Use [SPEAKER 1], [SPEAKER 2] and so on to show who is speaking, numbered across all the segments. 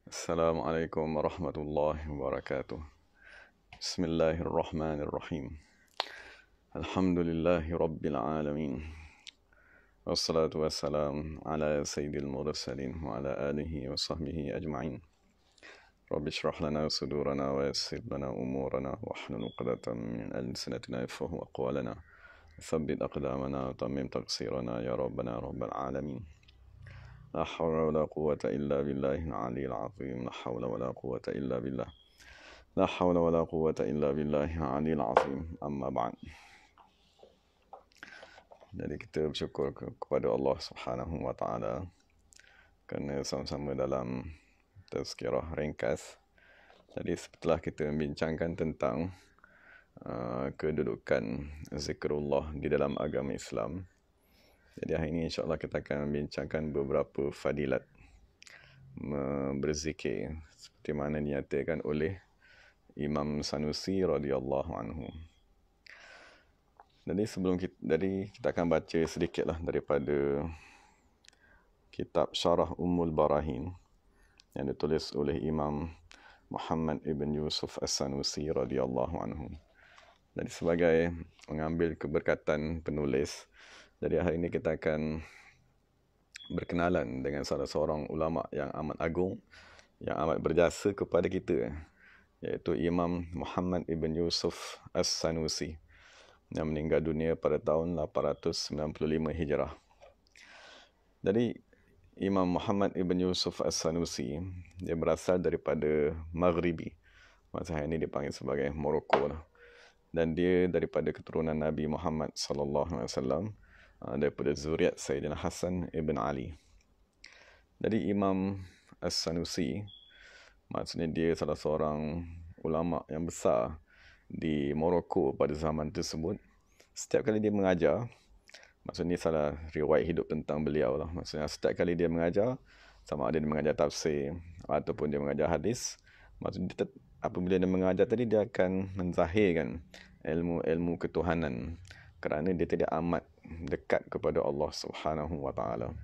[SPEAKER 1] Assalamualaikum warahmatullahi wabarakatuh. Bismillahirrahmanirrahim. Alhamdulillahi rabbil alamin. Wassalatu wassalam ala sayyidil mursalin wa ala alihi wa sahbihi ajma'in. Rabbi shrah lana sudurana wa yassir lana umurana wa hlul 'uqdatam min alsinatina yafqahu aqwalana. Thabbit aqdamana wa tammim taqsirana ya rabbana rabbal alamin. La hawla wa la quwwata illa billahil aliyyil azim. La hawla wa la quwwata illa billah. La hawla wa la quwwata illa billahil aliyyil azim. Amma ba'd. Jadi kita bersyukur kepada Allah Subhanahu wa taala kerana sama-sama dalam tazkirah ringkas. Jadi setelah kita membincangkan tentang kedudukan zikrullah di dalam agama Islam, jadi hari ini insya-Allah kita akan membincangkan beberapa fadilat berzikir seperti mana dinyatakan oleh Imam Sanusi radhiyallahu anhu. Jadi kita akan baca sedikitlah daripada kitab Syarah Ummul Barahin yang ditulis oleh Imam Muhammad ibn Yusuf As-Sanusi radhiyallahu anhu. Jadi sebagai mengambil keberkatan penulis, jadi hari ini kita akan berkenalan dengan salah seorang ulama yang amat agung, yang amat berjasa kepada kita, iaitu Imam Muhammad ibn Yusuf As-Sanusi yang meninggal dunia pada tahun 895 Hijrah. Jadi Imam Muhammad ibn Yusuf As-Sanusi dia berasal daripada Maghribi, masa hari ini dipanggil sebagai Morocco, dan dia daripada keturunan Nabi Muhammad sallallahu alaihi wasallam, daripada zuriat Sayyidina Hasan ibn Ali. Jadi Imam As-Sanusi maksudnya dia salah seorang ulama yang besar di Morocco pada zaman tersebut. Setiap kali dia mengajar, maksudnya salah riwayat hidup tentang beliau lah, maksudnya setiap kali dia mengajar, sama ada dia mengajar tafsir ataupun dia mengajar hadis, maksudnya apabila dia mengajar tadi, dia akan menzahirkan ilmu-ilmu ketuhanan kerana dia tidak amat dekat kepada Allah Subhanahu wa taala.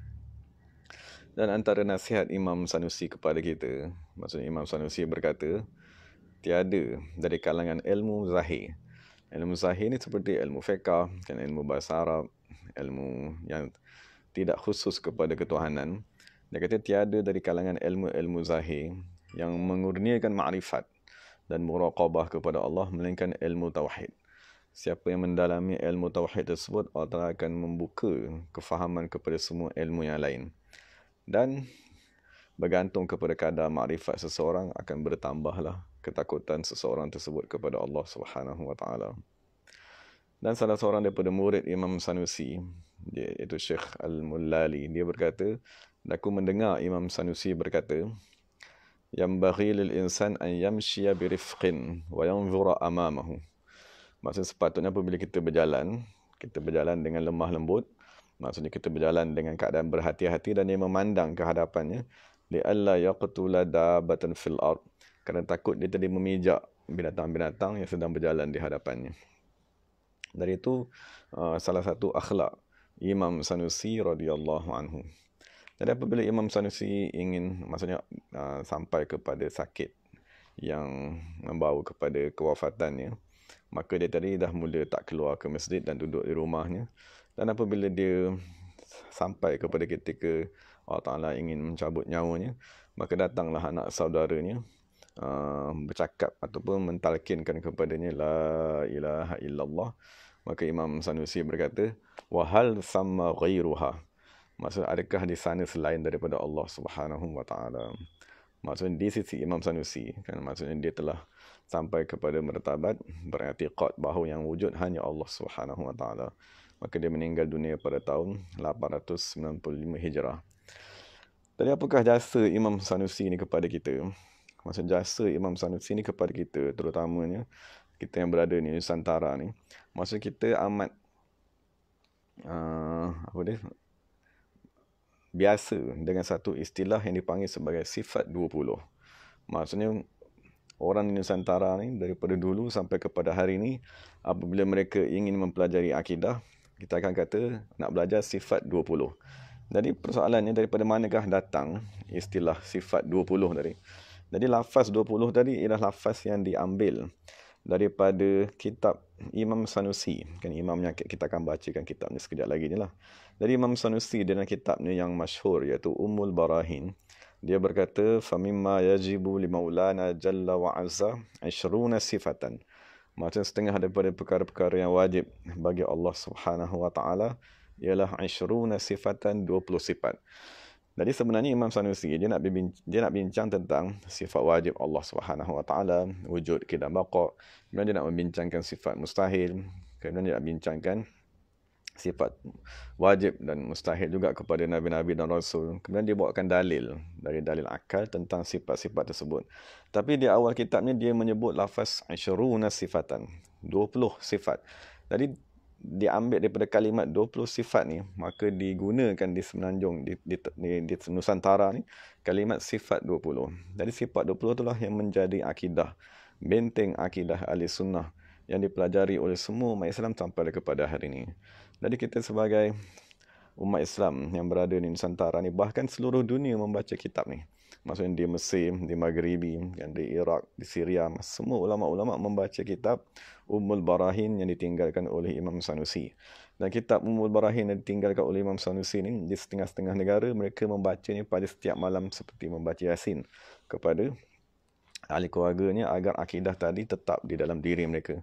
[SPEAKER 1] Dan antara nasihat Imam Sanusi kepada kita, maksudnya Imam Sanusi berkata, tiada dari kalangan ilmu zahir. Ilmu zahir ni seperti ilmu fiqh, kan, ilmu bahasa Arab, ilmu yang tidak khusus kepada ketuhanan. Dia kata tiada dari kalangan ilmu-ilmu zahir yang mengurniakan ma'rifat dan muraqabah kepada Allah melainkan ilmu tauhid. Siapa yang mendalami ilmu tauhid tersebut, Allah Ta'ala akan membuka kefahaman kepada semua ilmu yang lain. Dan bergantung kepada kadar makrifat seseorang akan bertambahlah ketakutan seseorang tersebut kepada Allah Subhanahu wa taala. Dan salah seorang daripada murid Imam Sanusi, iaitu Syekh Al-Mullali, dia berkata, aku mendengar Imam Sanusi berkata, yambaghi lil insan an yamshiya birifqin wa yanzura amamahu. Maksudnya sepatutnya apabila kita berjalan dengan lemah lembut, maksudnya kita berjalan dengan keadaan berhati-hati dan dia memandang ke hadapannya, li'alla yaqtula dabatan fil ard, kerana takut dia tadi memijak binatang-binatang yang sedang berjalan di hadapannya. Dari itu salah satu akhlak Imam Sanusi radhiyallahu anhu. Jadi apabila Imam Sanusi ingin, maksudnya sampai kepada sakit yang membawa kepada kewafatannya, maka dia tadi dah mula tak keluar ke masjid dan duduk di rumahnya. Dan apabila dia sampai kepada ketika Allah Ta'ala ingin mencabut nyawanya, maka datanglah anak saudaranya bercakap ataupun mentalkinkan kepadanya la ilaha illallah. Maka Imam Sanusi berkata, wahal sama ghairuha, maksud adakah di sana selain daripada Allah Subhanahu wa taala. Maksudnya di sisi Imam Sanusi, kan, maksudnya dia telah sampai kepada martabat beriktikad bahawa yang wujud hanya Allah Subhanahu wa taala. Maka dia meninggal dunia pada tahun 895 Hijrah. Jadi apakah jasa Imam Sanusi ini kepada kita? Maksud jasa Imam Sanusi ini kepada kita, terutamanya kita yang berada di Nusantara ni. Maksud kita amat biasa dengan satu istilah yang dipanggil sebagai sifat 20. Maksudnya orang di Nusantara ni daripada dulu sampai kepada hari ini, apabila mereka ingin mempelajari akidah, kita akan kata nak belajar sifat 20. Jadi persoalannya daripada manakah datang istilah sifat 20 tadi. Jadi lafaz 20 tadi ialah lafaz yang diambil daripada kitab Imam Sanusi. Kan imamnya kita akan bacakan kitabnya sekejap lagi ni lah. Jadi Imam Sanusi dalam kitabnya yang masyhur iaitu Ummul Barahin, dia berkata famimma yajibu limaulana jalla wa azza 20 sifatan. Macam setengah daripada perkara-perkara yang wajib bagi Allah Subhanahu wa taala ialah 20 sifatan, 20 sifat. Jadi sebenarnya Imam Sanusi dia nak bincang tentang sifat wajib Allah Subhanahu wa taala, wujud, qidam, baqa. Kemudian dia nak membincangkan sifat mustahil, kemudian dia nak bincangkan sifat wajib dan mustahil juga kepada nabi-nabi dan rasul. Kemudian dia bawakan dalil dari dalil akal tentang sifat-sifat tersebut. Tapi di awal kitabnya dia menyebut lafaz 20 sifatan, 20 sifat. Jadi diambil daripada kalimat 20 sifat ni, maka digunakan di Semenanjung, di Nusantara ni, kalimat sifat 20. Jadi sifat 20 itulah yang menjadi akidah, benteng akidah ahli sunnah yang dipelajari oleh semua umat Islam sampai kepada hari ini. Jadi kita sebagai umat Islam yang berada di Nusantara ni, bahkan seluruh dunia membaca kitab ni. Maksudnya di Mesir, di Maghribi, di Iraq, di Syria, semua ulama-ulama membaca kitab Ummul Barahin yang ditinggalkan oleh Imam Sanusi. Dan kitab Ummul Barahin yang ditinggalkan oleh Imam Sanusi ni, di setengah-setengah negara mereka membacanya pada setiap malam seperti membaca Yasin kepada ahli keluarganya agar akidah tadi tetap di dalam diri mereka.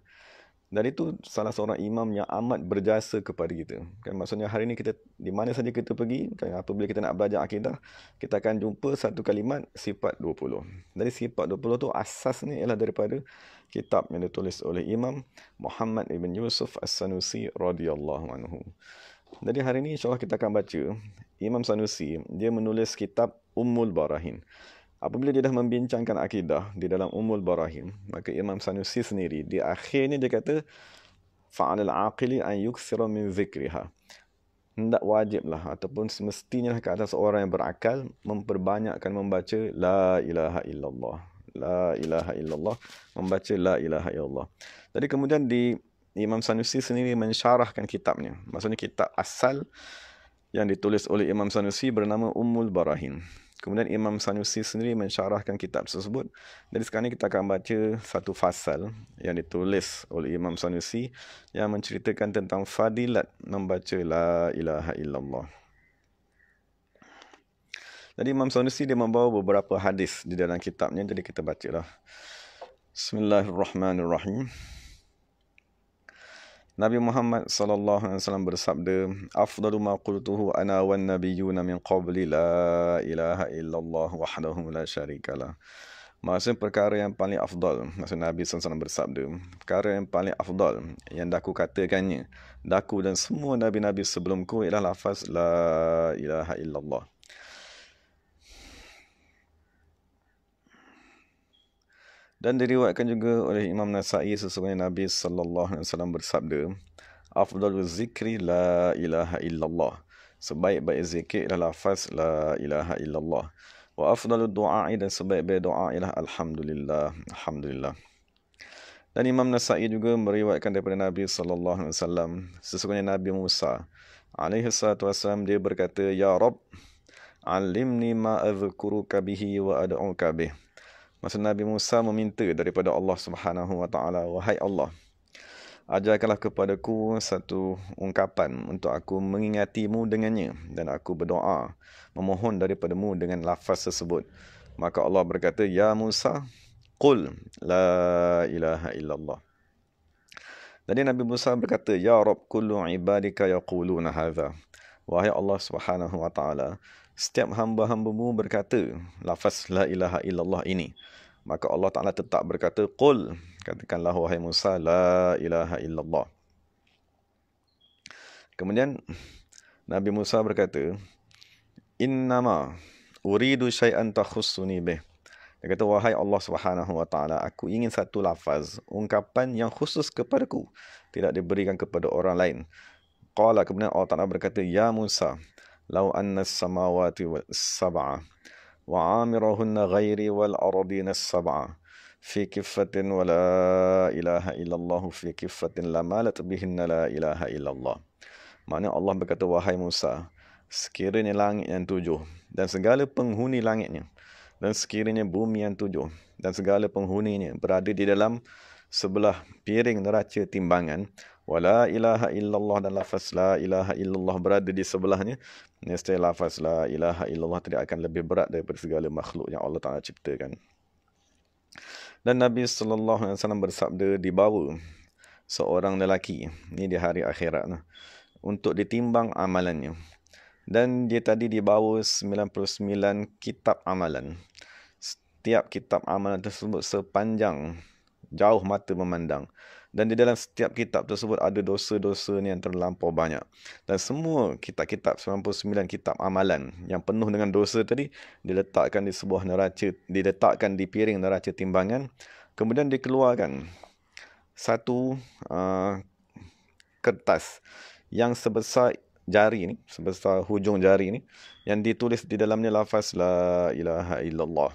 [SPEAKER 1] Dan itu salah seorang imam yang amat berjasa kepada kita. Kan maksudnya hari ini kita di mana saja kita pergi, kan apabila kita nak belajar akidah, kita akan jumpa satu kalimat sifat 20. Dari sifat 20 tu asasnya ialah daripada kitab yang ditulis oleh Imam Muhammad ibn Yusuf As-Sanusi radhiyallahu anhu. Jadi hari ini insya-Allah kita akan baca Imam Sanusi, dia menulis kitab Ummul Barahin. Apabila dia dah membincangkan akidah di dalam Ummul Barahin, maka Imam Sanusi sendiri di akhirnya dia kata fa'alal aqili an yukthira min zikriha. Hendak wajiblah ataupun semestinya ke atas orang yang berakal memperbanyakkan membaca la ilaha illallah. La ilaha illallah, membaca la ilaha illallah. Jadi kemudian Imam Sanusi sendiri mensyarahkan kitabnya. Maksudnya kitab asal yang ditulis oleh Imam Sanusi bernama Ummul Barahin. Kemudian Imam Sanusi sendiri mensyarahkan kitab tersebut. Jadi sekarang ini kita akan baca satu fasal yang ditulis oleh Imam Sanusi yang menceritakan tentang fadilat membaca la ilaha illallah. Jadi Imam Sanusi dia membawa beberapa hadis di dalam kitabnya, jadi kita bacalah. Bismillahirrahmanirrahim. Nabi Muhammad sallallahu alaihi wasallam bersabda, "Afdalu ma qultuhu ana wan nabiyyuna min qabli la ilaha illallah wahdahu la syarikalah." Maksudnya perkara yang paling afdal, maksud Nabi SAW bersabda, perkara yang paling afdal yang daku katakannya, daku dan semua nabi-nabi sebelumku ialah lafaz la ilaha illallah. Dan diriwayatkan juga oleh Imam Nasa'i sesungguhnya Nabi sallallahu alaihi wasallam bersabda, afdaluz zikri la ilaha illallah. Sebaik-baik zikir ialah lafaz la ilaha illallah. Wa afdalud du'a, dan sebaik-baik doa ialah alhamdulillah, alhamdulillah. Dan Imam Nasa'i juga meriwayatkan daripada Nabi sallallahu alaihi wasallam sesungguhnya Nabi Musa alaihi salatu wasallam dia berkata, ya Rabb, alimni ma adhkuruka bihi wa ad'uka bih. Maksud Nabi Musa meminta daripada Allah Subhanahu wa taala, wahai Allah, ajarkanlah kepadaku satu ungkapan untuk aku mengingatimu dengannya dan aku berdoa memohon daripadamu dengan lafaz tersebut. Maka Allah berkata, ya Musa, qul la ilaha illallah. Jadi Nabi Musa berkata, ya Rabb, kullu ibadika yaquluna hadha. Wahai Allah Subhanahu wa taala, setiap hamba-hambamu berkata lafaz la ilaha illallah ini. Maka Allah Ta'ala tetap berkata, qul, katakanlah wahai Musa, la ilaha illallah. Kemudian Nabi Musa berkata, innama uridu syai'an takhussuni bih. Dia kata, wahai Allah Subhanahu wa taala, aku ingin satu lafaz, ungkapan yang khusus kepadaku, tidak diberikan kepada orang lain. Qala, kemudian Allah Ta'ala berkata, ya Musa, law anna as-samawati was-sab'a wa 'amirahunna ghairi wal ardina as-sab'a fi kiffatin wa la ilaha illallah fi kiffatin lamalat bihinna la ilaha illallah. Maknanya Allah berkata, wahai Musa, sekiranya langit yang 7 dan segala penghuni langitnya, dan sekiranya bumi yang 7 dan segala penghuninya berada di dalam sebelah piring neraca timbangan, wala ilaha illallah, dan lafaz la ilaha illallah berada di sebelahnya, nescaya lafaz la ilaha illallah tidak akan lebih berat daripada segala makhluk yang Allah Ta'ala ciptakan. Dan Nabi SAW bersabda, dibawa seorang lelaki, ni di hari akhirat, untuk ditimbang amalannya. Dan dia tadi dibawa 99 kitab amalan. Setiap kitab amalan tersebut sepanjang jauh mata memandang. Dan di dalam setiap kitab tersebut ada dosa-dosa yang terlampau banyak. Dan semua kitab-kitab, 99 kitab amalan yang penuh dengan dosa tadi, diletakkan di sebuah neraca, diletakkan di piring neraca timbangan. Kemudian dikeluarkan satu kertas yang sebesar jari ni, sebesar hujung jari ni, yang ditulis di dalamnya lafaz la ilaha illallah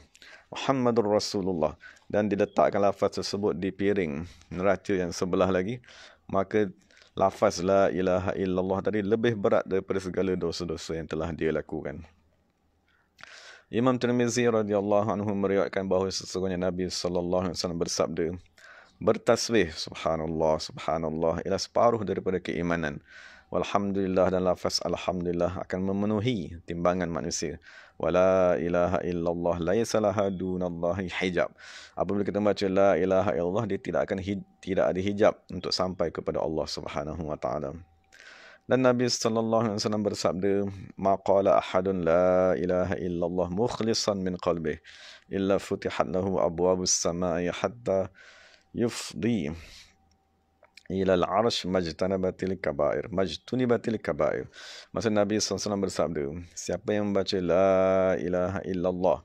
[SPEAKER 1] Muhammadur Rasulullah, dan diletakkan lafaz tersebut di piring neraca yang sebelah lagi, maka lafaz la ilaha illallah tadi lebih berat daripada segala dosa-dosa yang telah dia lakukan. Imam Tirmizi radhiyallahu anhu meriwayatkan bahawa sesungguhnya Nabi sallallahu alaihi wasallam bersabda, bertasbih subhanallah subhanallah ialah separuh daripada keimanan. Walhamdulillah, dan lafaz alhamdulillah akan memenuhi timbangan manusia. Wala ilaha illallah laisa laha dunallahi hijab. Apabila kita baca la ilaha illallah, dia tidak ada hijab untuk sampai kepada Allah Subhanahu wa taala. Dan Nabi sallallahu alaihi wasallam bersabda, ma qala ahadun la ilaha illallah mukhlishan min qalbihi illa futihat lahu abwabus samai hatta yufdi ila al-arsh majtunibatil kabair. Maksud Nabi SAW bersabda, siapa yang membaca la ilaha illallah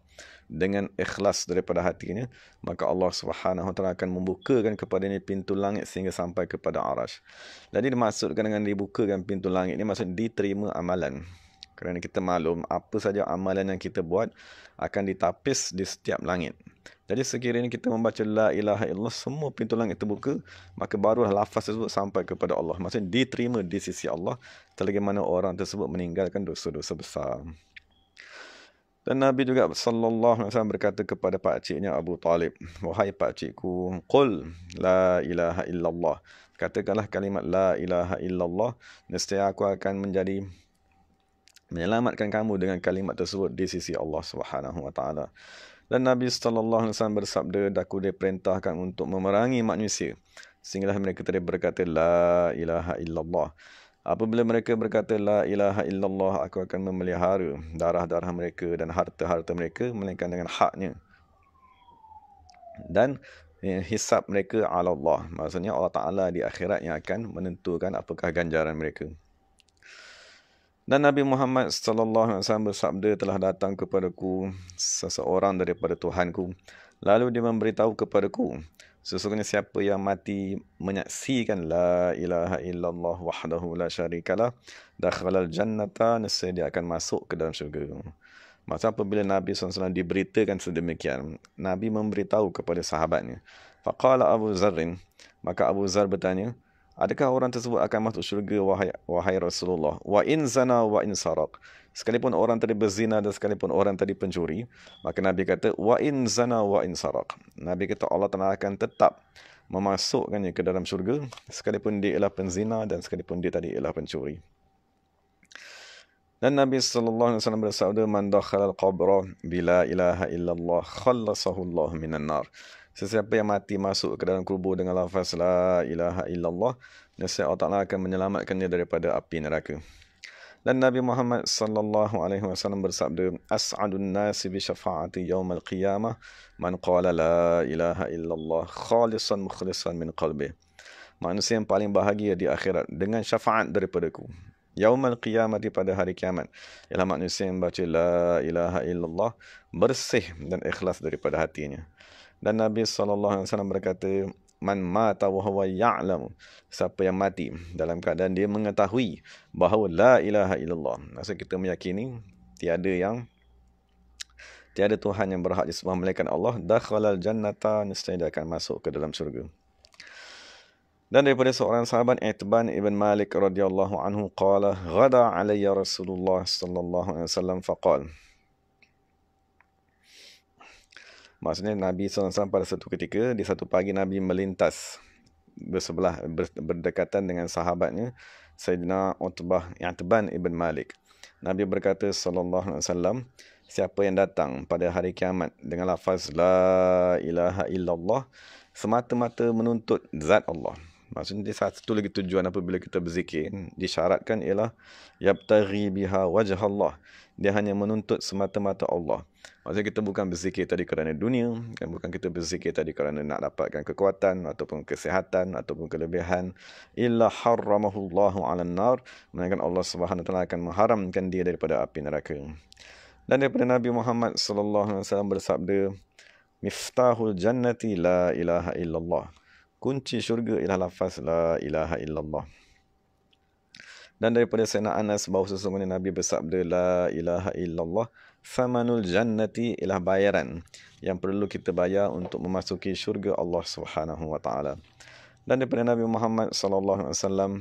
[SPEAKER 1] dengan ikhlas daripada hatinya, maka Allah Subhanahu Wa Taala akan membukakan kepadanya pintu langit sehingga sampai kepada arasy. Jadi dimaksudkan dengan dibukakan pintu langit ini, maksud diterima amalan. Kerana kita maklum, apa saja amalan yang kita buat akan ditapis di setiap langit. Jadi sekiranya kita membaca la ilaha illallah, semua pintu langit terbuka, maka barulah lafaz tersebut sampai kepada Allah. Maksudnya diterima di sisi Allah, selagi mana orang tersebut meninggalkan dosa-dosa besar. Dan Nabi juga sallallahu alaihi wasallam berkata kepada pakciknya Abu Talib, wahai pakcikku, qul la ilaha illallah, katakanlah kalimat la ilaha illallah, nescaya aku akan menyelamatkan kamu dengan kalimat tersebut di sisi Allah Subhanahu wa taala. Dan Nabi sallallahu alaihi wasallam bersabda, aku diperintahkan untuk memerangi manusia sehinggalah mereka tadi berkata la ilaha illallah. Apabila mereka berkata la ilaha illallah, aku akan memelihara darah-darah mereka dan harta-harta mereka melainkan dengan haknya, dan hisab mereka ala Allah. Maksudnya Allah Ta'ala di akhirat yang akan menentukan apakah ganjaran mereka. Dan Nabi Muhammad sallallahu alaihi wasallam bersabda, telah datang kepadaku seseorang daripada Tuhanku, lalu dia memberitahu kepadaku, sesungguhnya siapa yang mati menyaksikan la ilaha illallah wahdahu la syarikalah, dakhalal jannata, nescaya dia akan masuk ke dalam syurga. Maksudnya apabila Nabi SAW diberitakan sedemikian, Nabi memberitahu kepada sahabatnya. Faqala Abu Zarrin, maka Abu Zar bertanya, adakah orang tersebut akan masuk syurga wahai Rasulullah? Wa in zana wa in saraq. Sekalipun orang tadi berzina dan sekalipun orang tadi pencuri, maka Nabi kata wa in zana wa in saraq. Nabi kata Allah Ta'ala akan tetap memasukkannya ke dalam syurga sekalipun dia ialah penzina dan sekalipun dia tadi ialah pencuri. Dan Nabi sallallahu alaihi wasallam bersabda, man dakhala al-qabra bila ilaha illallah khallasahu Allah minan nar. Sesiapa yang mati masuk ke dalam kubur dengan lafaz la ilaha illallah, nescaya Allah Ta'ala akan menyelamatkannya daripada api neraka. Dan Nabi Muhammad sallallahu alaihi wasallam bersabda, as'adun nasi bi syafa'ati yaumal qiyamah man qala la ilaha illallah khalisan mukhlisan min qalbih. Manusia yang paling bahagia di akhirat dengan syafaat daripadaku yaumal qiyamah, pada hari kiamat, ialah manusia yang baca la ilaha illallah bersih dan ikhlas daripada hatinya. Dan Nabi SAW berkata, man mata wa huwa ya'lamu, siapa yang mati dalam keadaan dia mengetahui bahawa la ilaha illallah, maksud kita meyakini tiada Tuhan yang berhak disembah melainkan Allah, dakhalal jannata, nescaya dia akan masuk ke dalam syurga. Dan daripada seorang sahabat Itban ibn Malik radhiyallahu anhu qala ghada alayya Rasulullah sallallahu alaihi wasallam faqal. Maksudnya Nabi SAW pada satu ketika, di satu pagi Nabi melintas berdekatan dengan sahabatnya Sayyidina Utbah Itban ibn Malik. Nabi berkata sallallahu alaihi wasallam, siapa yang datang pada hari kiamat dengan lafaz la ilaha illallah semata-mata menuntut zat Allah. Maksudnya satu lagi tujuan apabila kita berzikir disyaratkan ialah yabtaghi biha wajh Allah. Dia hanya menuntut semata-mata Allah. Maksudnya kita bukan berzikir tadi kerana dunia, bukan kita berzikir tadi kerana nak dapatkan kekuatan ataupun kesihatan ataupun kelebihan. Illa harramahullahu 'alan nar, melainkan Allah Subhanahu wa taala akan mengharamkan dia daripada api neraka. Dan daripada Nabi Muhammad sallallahu alaihi wasallam bersabda, miftahul jannati la ilaha illallah. Kunci syurga ialah lafaz la ilaha illallah. Dan daripada Sayyidina Anas bahawa sesungguhnya Nabi bersabda la ilaha illallah, famanul jannati ialah bayaran yang perlu kita bayar untuk memasuki syurga Allah Subhanahu wa taala. Dan daripada Nabi Muhammad sallallahu alaihi wasallam,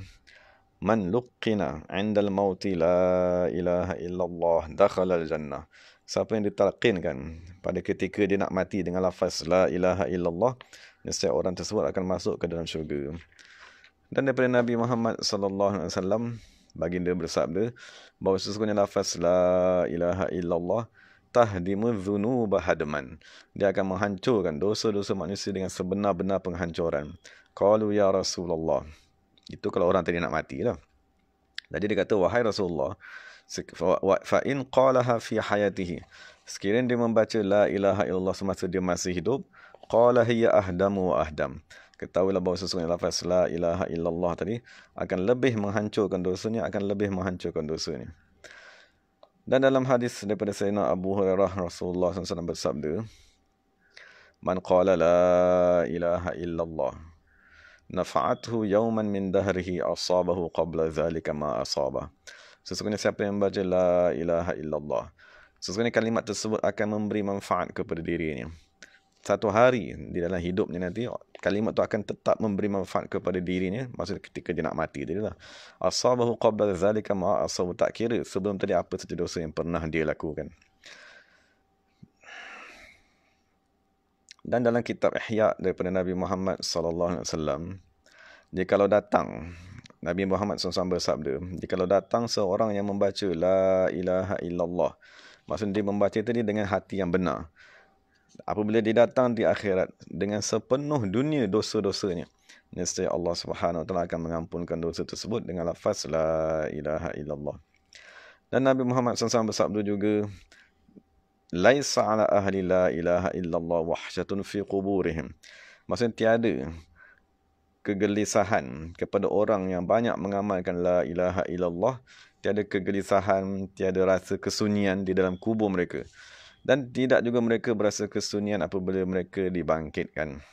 [SPEAKER 1] man luqina 'indal mauti la ilaha illallah dakhala al-jannah. Siapa yang ditalqinkan pada ketika dia nak mati dengan lafaz la ilaha illallah, nescaya orang tersebut akan masuk ke dalam syurga. Dan daripada Nabi Muhammad sallallahu alaihi wasallam, baginda bersabda bahawa sesungguhnya lafaz la ilaha illallah tahdimu dzunuba hadman. Dia akan menghancurkan dosa-dosa manusia dengan sebenar-benar penghancuran. Qalu ya Rasulullah. Itu kalau orang tadi nak mati lah. Jadi dia kata, wahai Rasulullah, fa in qalaha fi hayatihi. Sekiranya dia membaca la ilaha illallah semasa dia masih hidup, qala hiya ahdamu wa ahdam. Ketahuilah bahawa sesungguhnya lafaz la ilaha illallah tadi akan lebih menghancurkan dosanya, Dan dalam hadis daripada Sayyidina Abu Hurairah, Rasulullah SAW bersabda, man qala la ilaha illallah nafa'athu yawman min dahrihi asabahu qabla dhalika ma asabah. Sesungguhnya siapa yang membaca la ilaha illallah, sesungguhnya kalimat tersebut akan memberi manfaat kepada dirinya. Satu hari di dalam hidupnya nanti, kalimat itu akan tetap memberi manfaat kepada dirinya. Maksudnya ketika dia nak mati tadi lah. Asabahu qabla dhalika ma asabahu, tak kira sebelum tadi apa saja dosa yang pernah dia lakukan. Dan dalam kitab Ihya daripada Nabi Muhammad sallallahu alaihi wasallam, jikalau datang Nabi Muhammad SAW bersabda, jikalau datang seorang yang membaca la ilaha illallah, maksudnya dia membaca tadi dengan hati yang benar, apabila dia datang di akhirat dengan sepenuh dunia dosa-dosanya, nescaya Allah Subhanahu wa taala akan mengampunkan dosa tersebut dengan lafaz la ilaha illallah. Dan Nabi Muhammad SAW bersabda juga, laisa ala ahli la ilaha illallah wahsyatun fi quburihim. Maksudnya tiada kegelisahan kepada orang yang banyak mengamalkan la ilaha illallah, tiada kegelisahan, tiada rasa kesunyian di dalam kubur mereka. Dan tidak juga mereka berasa kesunyian apabila mereka dibangkitkan.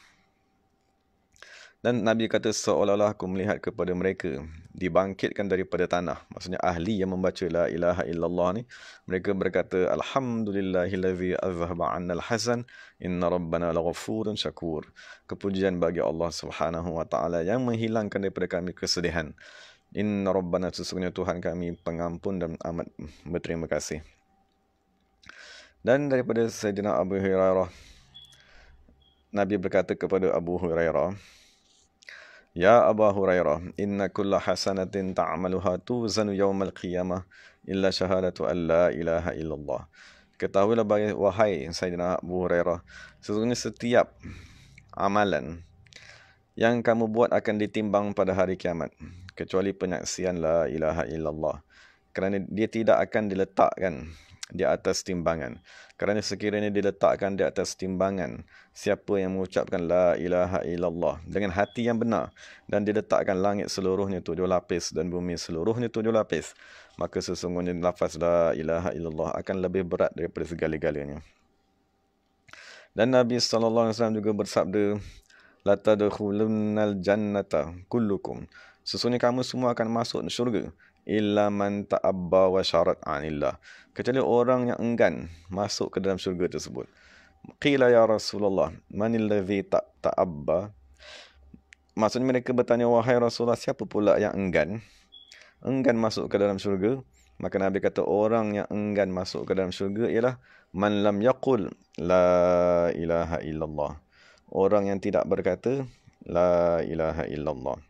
[SPEAKER 1] Dan Nabi kata, seolah-olah aku melihat kepada mereka dibangkitkan daripada tanah. Maksudnya ahli yang membaca la ilaha illallah ni, mereka berkata, alhamdulillahillazi azhaba 'annal hasan inna rabbana laghafurun syakur. Kepujian bagi Allah Subhanahu wa taala yang menghilangkan daripada kami kesedihan. Inna rabbana, sesungguhnya Tuhan kami pengampun dan amat berterima kasih. Dan daripada Sayyidina Abu Hurairah, Nabi berkata kepada Abu Hurairah, ya Abu Hurairah, inna kulla hasanatin ta'amaluha tuzanu yawmal qiyamah illa syahadatu an la ilaha illallah. Ketahuilah wahai Sayyidina Abu Hurairah, sesungguhnya setiap amalan yang kamu buat akan ditimbang pada hari kiamat, kecuali penyaksian la ilaha illallah. Kerana dia tidak akan diletakkan di atas timbangan. Kerana sekiranya diletakkan di atas timbangan, siapa yang mengucapkan la ilaha illallah dengan hati yang benar, dan diletakkan langit seluruhnya 7 lapis dan bumi seluruhnya 7 lapis, maka sesungguhnya lafaz la ilaha illallah akan lebih berat daripada segala-galanya. Dan Nabi SAW juga bersabda, la tadkhulunnal jannata kullukum, sesungguhnya kamu semua akan masuk syurga, illa man ta'abba wa syarat anillah, kecuali orang yang enggan masuk ke dalam syurga tersebut. Qila ya Rasulullah, manil ladzi ta'abba? Maksudnya mereka bertanya, wahai Rasulullah, siapa pula yang enggan masuk ke dalam syurga? Maka Nabi kata, orang yang enggan masuk ke dalam syurga ialah man lam yaqul la ilaha illallah. Orang yang tidak berkata la ilaha illallah.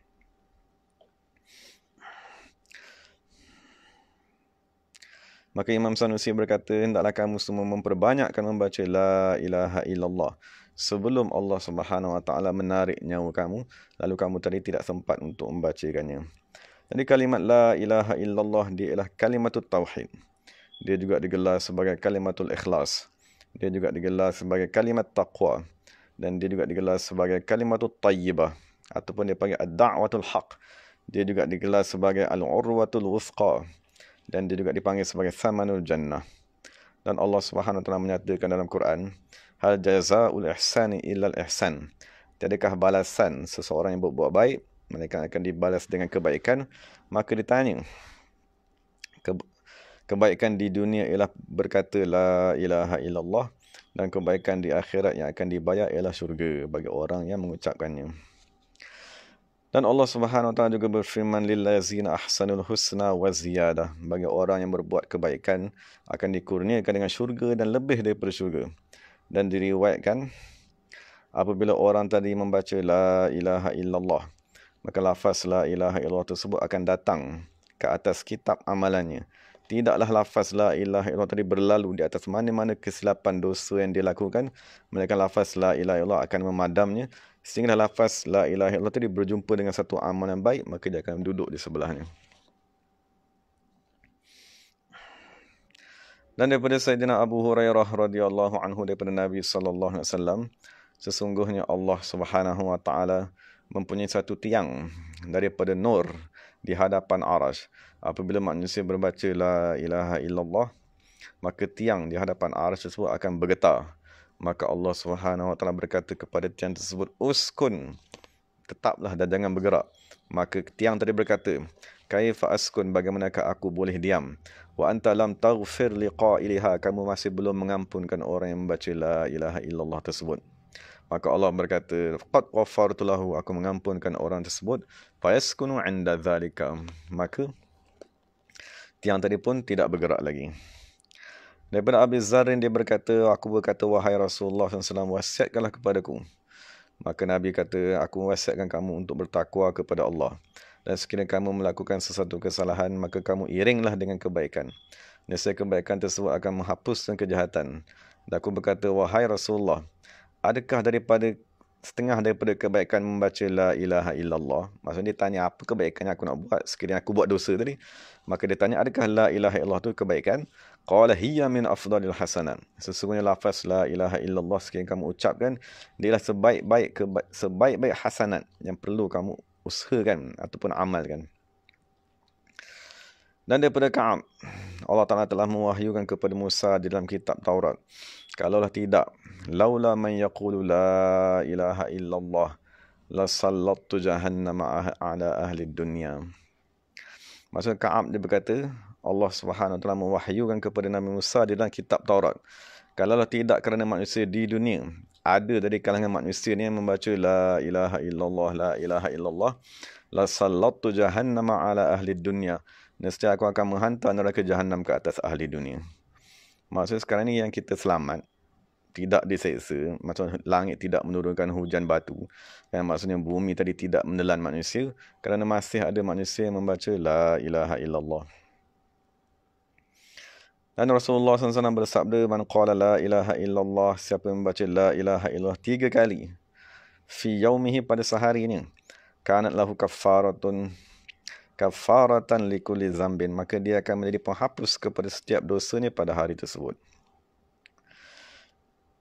[SPEAKER 1] Maka Imam Sanusi berkata, hendaklah kamu semua memperbanyakkan membaca la ilaha illallah sebelum Allah Subhanahu wa taala menarik nyawa kamu, lalu kamu tadi tidak sempat untuk membacakannya. Jadi kalimat la ilaha illallah dia ialah kalimatul tauhid. Dia juga digelar sebagai kalimatul ikhlas. Dia juga digelar sebagai kalimat taqwa, dan dia juga digelar sebagai kalimatul tayyibah, ataupun dia panggil ad-da'watul haq. Dia juga digelar sebagai al-urwatul wuthqa, dan dia juga dipanggil sebagai thamanul jannah. Dan Allah Subhanahu wa taala menyatakan dalam Quran, hal jazaa'ul ihsani illal ihsan. Tiadakah balasan seseorang yang berbuat baik mereka akan dibalas dengan kebaikan? Maka ditanya, kebaikan di dunia ialah berkata la ilaha illallah, dan kebaikan di akhirat yang akan dibayar ialah syurga bagi orang yang mengucapkannya. Dan Allah Subhanahu wa taala juga berfirman, lillazina ahsanul husna wa ziyadah. Bagi orang yang berbuat kebaikan akan dikurniakan dengan syurga dan lebih daripada syurga. Dan diriwayatkan, apabila orang tadi membaca la ilaha illallah, maka lafaz la ilaha illallah tersebut akan datang ke atas kitab amalannya. Tidaklah lafaz la ilaha illallah tadi berlalu di atas mana-mana kesilapan dosa yang dia lakukan, melainkan lafaz la ilaha illallah akan memadamnya, sehingga lafaz la ilaha illallah tadi berjumpa dengan satu amalan baik, maka dia akan duduk di sebelahnya. Dan daripada Sayyidina Abu Hurairah radhiyallahu anhu, daripada Nabi sallallahu alaihi wasallam, sesungguhnya Allah Subhanahu wa taala mempunyai satu tiang daripada nur di hadapan Arash. Apabila manusia membaca la ilaha illallah, maka tiang di hadapan Arash tersebut akan bergetar. Maka Allah Subhanahu wa taala berkata kepada tiang tersebut, uskun, tetaplah dan jangan bergerak. Maka tiang tadi berkata, kaifa askun, bagaimanakah aku boleh diam? Wa anta lam taghfir liqailiha, kamu masih belum mengampunkan orang yang membaca la ilaha illallah tersebut. Maka Allah berkata, qad ghafartu lahu, aku mengampunkan orang tersebut. Fa yaskunu 'inda dzalika, maka tiang tadi pun tidak bergerak lagi. Daripada Abi Zarrin, dia berkata, aku berkata, wahai Rasulullah SAW, wasiatkanlah kepadaku. Maka Nabi kata, aku wasiatkan kamu untuk bertakwa kepada Allah. Dan sekiranya kamu melakukan sesuatu kesalahan, maka kamu iringlah dengan kebaikan. Nescaya kebaikan tersebut akan menghapuskan kejahatan. Dan aku berkata, wahai Rasulullah, adakah setengah daripada kebaikan membaca la ilaha illallah? Maksudnya dia tanya, apa kebaikan yang aku nak buat sekiranya aku buat dosa tadi? Maka dia tanya, adakah la ilaha illallah itu kebaikan? Qala hiya min afdalil hasanat. Sesungguhnya lafaz la ilaha illallah sekiranya kamu ucapkan, dia adalah sebaik-baik hasanat yang perlu kamu usahakan ataupun amalkan. Dan daripada Ka'ab, Allah Ta'ala telah mewahyukan kepada Musa di dalam kitab Taurat, kalaulah tidak, laula man yaqulu la ilaha illallah la sallattu jahannama ala ahli dunya. Maksud Ka'ab, dia berkata, Allah Subhanahu wa taala mewahyukan kepada Nabi Musa di dalam kitab Taurat, kalaulah tidak kerana manusia di dunia, ada dari kalangan manusia ni yang membaca la ilaha illallah, la ilaha illallah, la sallattu jahannama ala ahli dunya, nescaya aku akan menghantar neraka jahanam ke atas ahli dunia. Maksud sekarang ni yang kita selamat, tidak diseksa, macam langit tidak menurunkan hujan batu, kan, maksudnya bumi tadi tidak menelan manusia, kerana masih ada manusia yang membaca la ilaha illallah. Dan Rasulullah SAW bersabda, man qala la ilaha illallah, siapa yang membaca la ilaha illallah 3 kali, fi yaumihi, pada sehari ini, kanat lahu kafaratan likulli zambin, maka dia akan menjadi penghapus kepada setiap dosanya pada hari tersebut.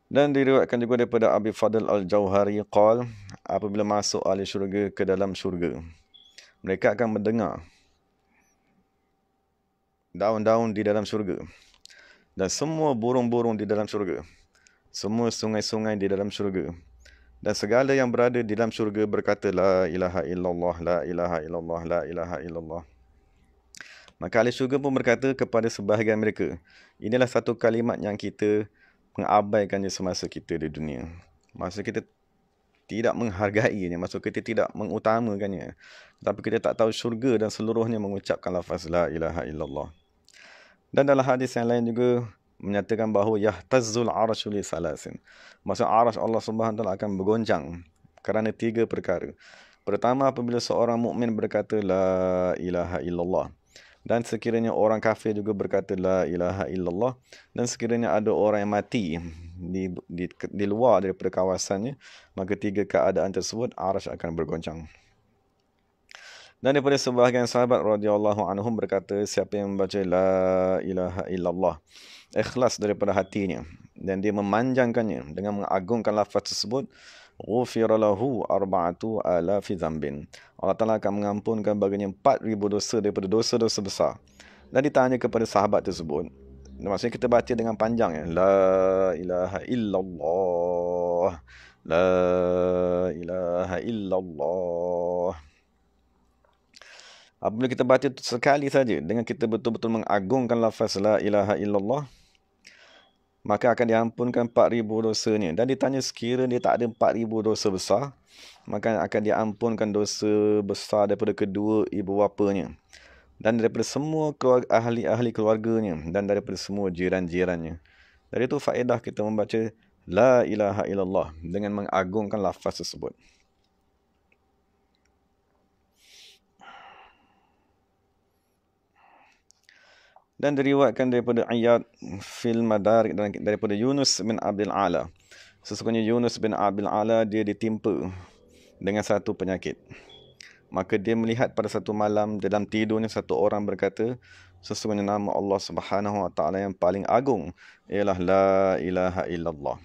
[SPEAKER 1] Dan diriwayatkan juga daripada Abi Fadl Al-Jauhari qal, apabila masuk ahli syurga ke dalam syurga, mereka akan mendengar daun-daun di dalam syurga, dan semua burung-burung di dalam syurga, semua sungai-sungai di dalam syurga, dan segala yang berada di dalam syurga berkata la ilaha illallah, la ilaha illallah, la ilaha illallah. Maka ahli syurga pun berkata kepada sebahagian mereka, inilah satu kalimat yang kita mengabaikannya semasa kita di dunia. Masa kita tidak menghargainya, maksud kita tidak mengutamakannya. Tapi kita tak tahu syurga dan seluruhnya mengucapkan lafaz la ilaha illallah. Dan dalam hadis yang lain juga menyatakan bahawa yahtazzul arsyu li salasin. Maksud arsy Allah Subhanahu Wa Taala akan bergoncang kerana 3 perkara. Pertama, apabila seorang mukmin berkata la ilaha illallah, dan sekiranya orang kafir juga berkata la ilaha illallah, dan sekiranya ada orang yang mati di luar daripada kawasannya, maka 3 keadaan tersebut arsy akan bergoncang. Dan daripada sebahagian sahabat radhiyallahu anhum berkata, siapa yang membaca la ilaha illallah ikhlas daripada hatinya dan dia memanjangkannya dengan mengagungkan lafaz tersebut, ghufira lahu 4,000 dzambin. Allah Taala akan mengampunkan baginya 4,000 dosa daripada dosa-dosa besar. Dan ditanya kepada sahabat tersebut, maksudnya kita baca dengan panjang ya, la ilaha illallah, la ilaha illallah. Apabila kita baca sekali saja dengan kita betul-betul mengagungkan lafaz la ilaha illallah, maka akan diampunkan 4,000 dosanya. Dan ditanya sekiranya dia tak ada 4,000 dosa besar, maka akan diampunkan dosa besar daripada kedua ibu bapanya, dan daripada semua ahli-ahli keluarganya, dan daripada semua jiran-jirannya. Dari itu faedah kita membaca la ilaha illallah dengan mengagungkan lafaz tersebut. Dan diriwayatkan daripada Iyad fil Madarik dan daripada Yunus bin Abdul Ala. Sesungguhnya Yunus bin Abdul Ala dia ditimpa dengan satu penyakit. Maka dia melihat pada satu malam dalam tidurnya satu orang berkata, sesungguhnya nama Allah Subhanahu Wa Taala yang paling agung ialah la ilaha illallah.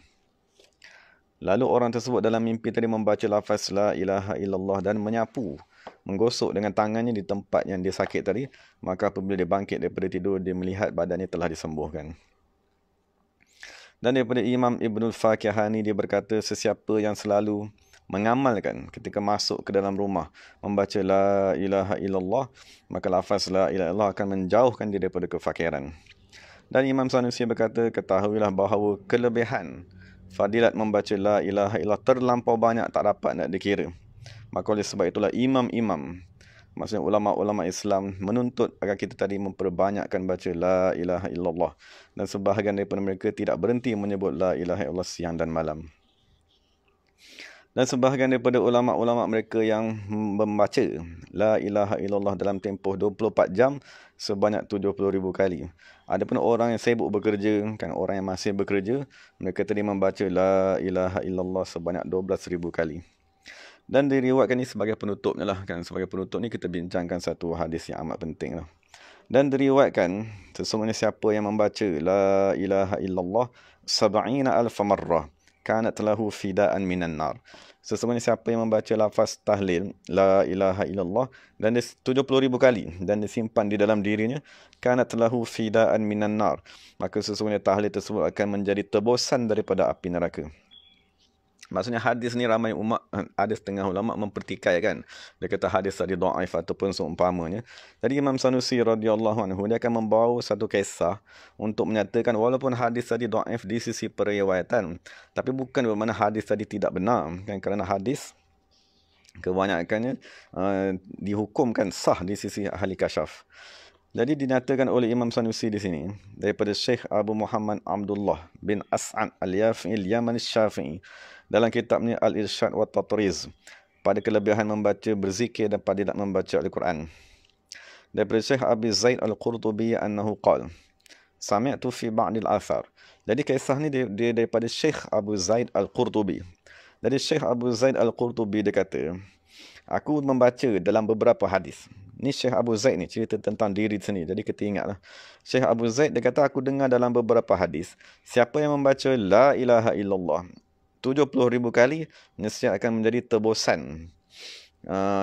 [SPEAKER 1] Lalu orang tersebut dalam mimpi tadi membaca lafaz la ilaha illallah dan menyapu, menggosok dengan tangannya di tempat yang dia sakit tadi. Maka apabila dia bangkit daripada tidur, dia melihat badannya telah disembuhkan. Dan daripada Imam Ibnul Fakihani, dia berkata, sesiapa yang selalu mengamalkan ketika masuk ke dalam rumah membaca la ilaha illallah, maka lafaz la ilaha illallah akan menjauhkan dia daripada kefakiran. Dan Imam Sanusi berkata, ketahuilah bahawa kelebihan fadilat membaca la ilaha illallah terlampau banyak, tak dapat nak dikira. Maka oleh sebab itulah imam-imam, maksudnya ulama-ulama Islam, menuntut agar kita tadi memperbanyakkan baca la ilaha illallah. Dan sebahagian daripada mereka tidak berhenti menyebut la ilaha illallah siang dan malam. Dan sebahagian daripada ulama-ulama mereka yang membaca la ilaha illallah dalam tempoh 24 jam sebanyak 70,000 kali. Ada pun orang yang sibuk bekerja, kan, orang yang masih bekerja, mereka tadi membaca la ilaha illallah sebanyak 12,000 kali. Dan diriwayatkan ini sebagai penutupnya lah, kan. Sebagai penutup ni kita bincangkan satu hadis yang amat penting lah. Dan diriwayatkan sesungguhnya siapa yang membaca la ilaha illallah 70,000 marrah kanat lahu fidaan minan nar. Sesungguhnya siapa yang membaca lafaz tahlil la ilaha illallah dan 70,000 kali dan disimpan di dalam dirinya, kanat lahu fidaan minan nar, maka sesungguhnya tahlil tersebut akan menjadi tebusan daripada api neraka. Maksudnya hadis ni ramai umat, ada setengah ulama mempertikaikan. Dia kata hadis tadi dhaif ataupun seumpamanya. Jadi Imam Sanusi radhiyallahu anhu dia akan membawa satu kisah untuk menyatakan walaupun hadis tadi dhaif di sisi periwayatan, tapi bukan bermakna hadis tadi tidak benar, kan, kerana hadis kebanyakannya dihukumkan sah di sisi ahli kasyaf. Jadi dinyatakan oleh Imam Sanusi di sini daripada Syekh Abu Muhammad Abdullah bin As'ad Al-Yafi'i Al-Yamani Syafi'i dalam kitabnya Al-Irsyad wa Tatriz pada kelebihan membaca berzikir dan pada tidak membaca Al-Quran. Daripada Syekh Abi Zaid Al-Qurtubi annahu qala sami'tu fi ba'dil athar. Jadi kisah ni dia daripada Syekh Abu Zaid Al-Qurtubi. Jadi Syekh Abu Zaid Al-Qurtubi dia kata, aku membaca dalam beberapa hadis. Ni Syekh Abu Zaid ni cerita tentang diri sendiri. Jadi kita ingatlah. Syekh Abu Zaid dia kata, aku dengar dalam beberapa hadis, siapa yang membaca la ilaha illallah 70,000 kali, nescaya akan menjadi tebusan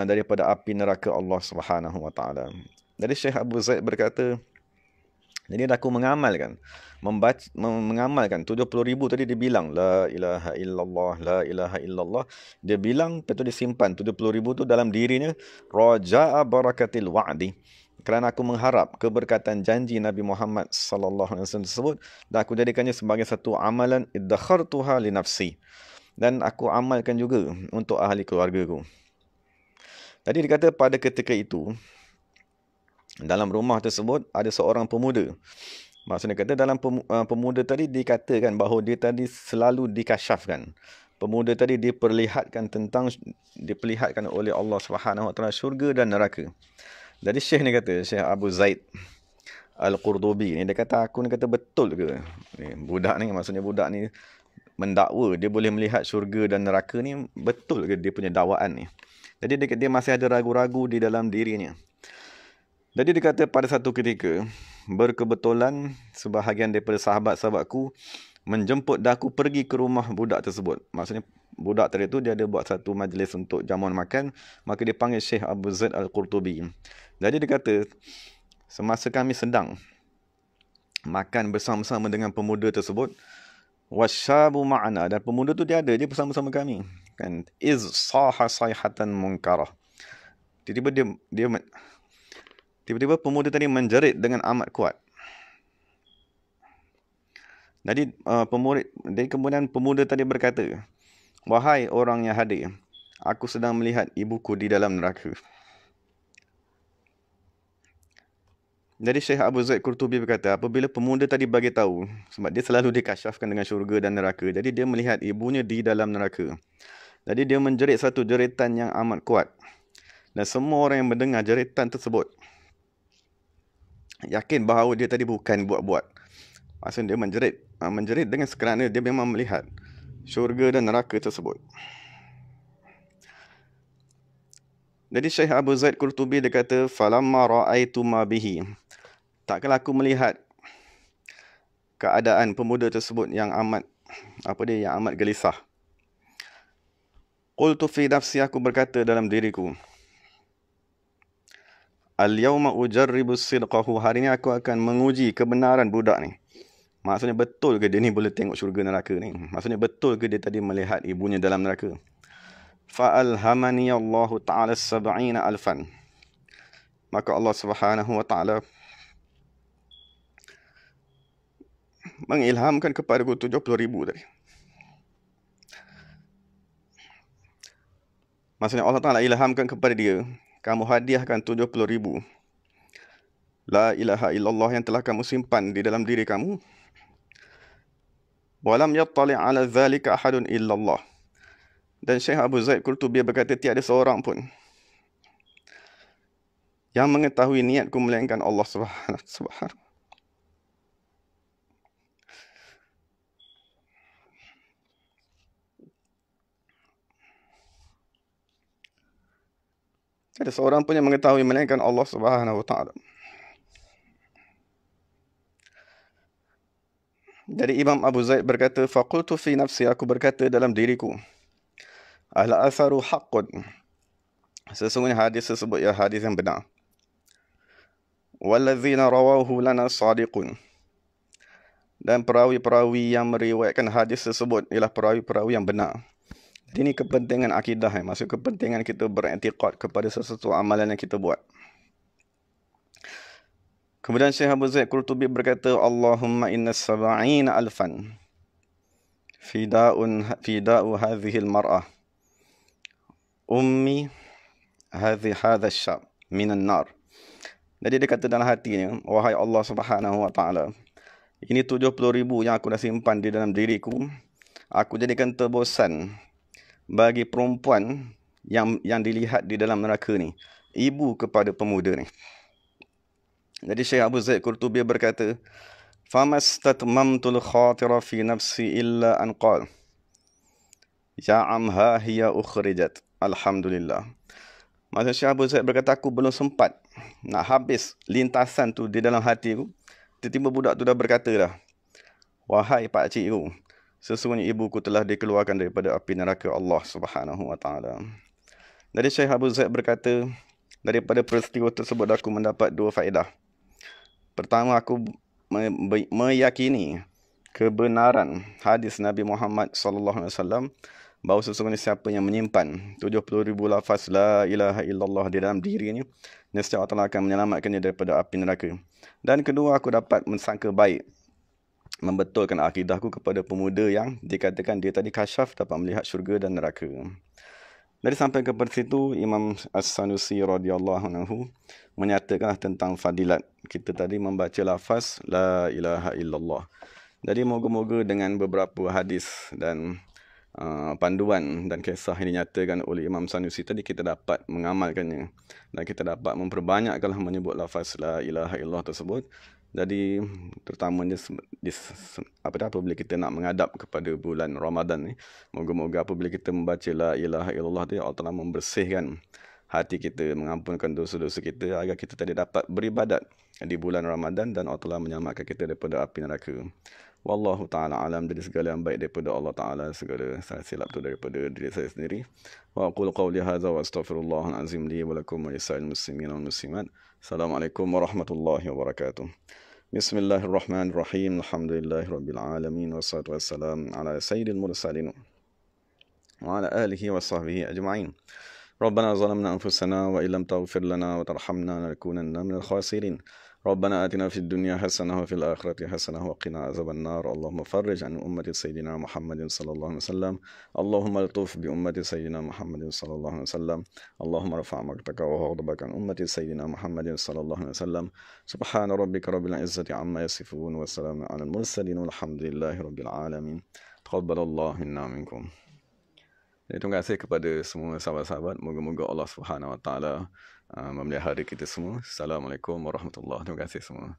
[SPEAKER 1] daripada api neraka Allah Subhanahu Wa Taala. Jadi Syekh Abu Zaid berkata, jadi aku mengamalkan 70,000 tadi dia bilang la ilaha illallah, la ilaha illallah. Dia bilang, lepas tu dia simpan 70,000 tu dalam dirinya, raja'a barakatil wa'di, kerana aku mengharap keberkatan janji Nabi Muhammad sallallahu alaihi wasallam tersebut, dan aku jadikannya sebagai satu amalan iddakhartuha li nafsi, dan aku amalkan juga untuk ahli keluargaku. Jadi dia kata pada ketika itu, dalam rumah tersebut ada seorang pemuda. Maksudnya kata dalam pemuda tadi dikatakan bahawa dia tadi selalu dikasyafkan. Pemuda tadi diperlihatkan oleh Allah Subhanahu Wa Taala syurga dan neraka. Jadi Syekh ni kata, Syekh Abu Zaid Al-Qurtubi ni, dia kata aku ni kata betul ke? Ni, budak ni, maksudnya budak ni mendakwa dia boleh melihat syurga dan neraka ni, betul ke dia punya dakwaan ni? Jadi dia masih ada ragu-ragu di dalam dirinya. Jadi dia kata pada satu ketika, berkebetulan sebahagian daripada sahabat-sahabatku menjemput aku pergi ke rumah budak tersebut. Maksudnya budak tadi tu dia ada buat satu majlis untuk jamuan makan, maka dia panggil Syekh Abu Zaid Al-Qurtubi. Jadi dia kata, semasa kami sedang makan bersama-sama dengan pemuda tersebut, wasyabu ma'ana, dan pemuda tu dia bersama-sama kami. Kan, iz saha sayhatan munkarah. Tiba-tiba pemuda tadi menjerit dengan amat kuat. Jadi kemudian pemuda tadi berkata, wahai orang yang hadir, aku sedang melihat ibuku di dalam neraka. Jadi Syekh Abu Zaid Qurtubi berkata, apabila pemuda tadi bagi tahu, sebab dia selalu dikasyafkan dengan syurga dan neraka, jadi dia melihat ibunya di dalam neraka. Jadi dia menjerit satu jeritan yang amat kuat. Dan semua orang yang mendengar jeritan tersebut yakin bahawa dia tadi bukan buat-buat. Maksudnya dia menjerit dengan sekerana dia memang melihat syurga dan neraka tersebut. Jadi Syekh Abu Zaid Qurtubi dia kata, falamma ra'aitu ma bihi, tak kala aku melihat keadaan pemuda tersebut yang amat gelisah. Qultu fi nafsi, aku berkata dalam diriku, al-yawma ujarribu sidqahu, hari ini aku akan menguji kebenaran budak ni. Maksudnya betul ke dia ni boleh tengok syurga neraka ni? Maksudnya betul ke dia tadi melihat ibunya dalam neraka? Fa'alhamani Allah Ta'ala 70,000. Maka Allah Subhanahu Wa Ta'ala mengilhamkan kepada aku 70,000 tadi. Maksudnya Allah Ta'ala ilhamkan kepada dia, kamu hadiahkan 70,000 la ilaha illallah yang telah kamu simpan di dalam diri kamu. Walam yattali' ala dhalika ahadun illallah. Dan Syekh Abu Zaid Qurtubi berkata, tiada seorang pun yang mengetahui niatku melainkan Allah Subhanahu. Tiada seorang pun yang mengetahui melainkan Allah Subhanahu Wa Ta'ala. Jadi Imam Abu Zaid berkata, faqultu fi nafsi, aku berkata dalam diriku, al-atharu haqqun, sesungguhnya hadis tersebut ya hadis yang benar. Wallazina rawahu lana sadiqun, dan perawi-perawi yang meriwayatkan hadis tersebut ialah perawi-perawi yang benar. Ini kepentingan akidah, maksud kepentingan kita beriktikad kepada sesuatu amalan yang kita buat. Kemudian Syekh Abu Zaid Qurtubi berkata, Allahumma inna 70,000 fida'u hadhihi al-mar'ah ummi hadha syab minan nar. Jadi dia kata dalam hatinya, wahai Allah Subhanahu Wa Ta'ala, ini 70,000 yang aku dah simpan di dalam diriku, aku jadikan tebusan bagi perempuan yang dilihat di dalam neraka ni, ibu kepada pemuda ni. Jadi Syekh Abu Zaid Qurtubi berkata, famastatmamtul khatira fi nafsi illa an qala ya amha hiya ukhrijat alhamdulillah. Maksud Syekh Abu Zaid berkata, aku belum sempat nak habis lintasan tu di dalam hatiku, tiba-tiba budak tu dah berkata dah, wahai pak cikgu, sesungguhnya ibuku telah dikeluarkan daripada api neraka Allah Subhanahu Wa Ta'ala. Jadi Syekh Abu Zaid berkata, daripada peristiwa tersebut aku mendapat dua faedah. Pertama, aku meyakini kebenaran hadis Nabi Muhammad SAW bahawa sesungguhnya siapa yang menyimpan 70,000 lafaz la ilaha illallah di dalam dirinya, nescaya Allah akan menyelamatkannya daripada api neraka. Dan kedua, aku dapat mensangka baik membetulkan akidahku kepada pemuda yang dikatakan dia tadi kasyaf dapat melihat syurga dan neraka. Dari sampai kepada situ, Imam As-Sanusi radhiyallahu anhu menyatakan tentang fadilat kita tadi membaca lafaz la ilaha illallah. Jadi moga-moga dengan beberapa hadis dan panduan dan kisah yang dinyatakan oleh Imam Sanusi tadi, kita dapat mengamalkannya dan kita dapat memperbanyakkanlah menyebut lafaz la ilaha illallah tersebut. Jadi terutamanya apabila kita nak menghadap kepada bulan Ramadan ni, moga-moga apabila kita membaca la ilaha illallah tu, Allah Taala membersihkan hati kita, mengampunkan dosa-dosa kita agar kita tadi dapat beribadat di bulan Ramadan dan Allah Taala menyelamatkan kita daripada api neraka. Wallahu ta'ala alam. Dari segala yang baik daripada Allah Ta'ala, segala salah silap tu daripada diri saya sendiri. Wa aqulu qawli hadza wa astaghfirullahal azim li wa lakum wa lisa'il muslimin wal muslimat. Assalamualaikum warahmatullahi wabarakatuh. Bismillahirrahmanirrahim. Alhamdulillahirabbil alamin wassalatu wassalamu ala sayyidil mursalin wa ala alihi wa sahbihi ajma'in. ربنا ظلمنا أنفسنا وإن لم تغفر لنا وترحمنا لنكونن من الخاسرين. ربنا آتنا في الدنيا حسنة وفي الآخرة حسنة وقنا عذاب النار. اللهم فرج عن أمة سيدنا محمد صلى الله عليه وسلم. اللهم الطف بأمة سيدنا محمد صلى الله عليه وسلم. اللهم ارفع مقتك وغضبك عن أمة سيدنا محمد صلى الله عليه وسلم. سبحان ربك رب العزة عما يصفون والسلام على المرسلين والحمد لله رب العالمين. تقبل الله منا منكم. Terima kasih kepada semua sahabat-sahabat. Moga-moga Allah Subhanahu Wa Taala memelihara kita semua. Assalamualaikum warahmatullahi wabarakatuh. Terima kasih semua.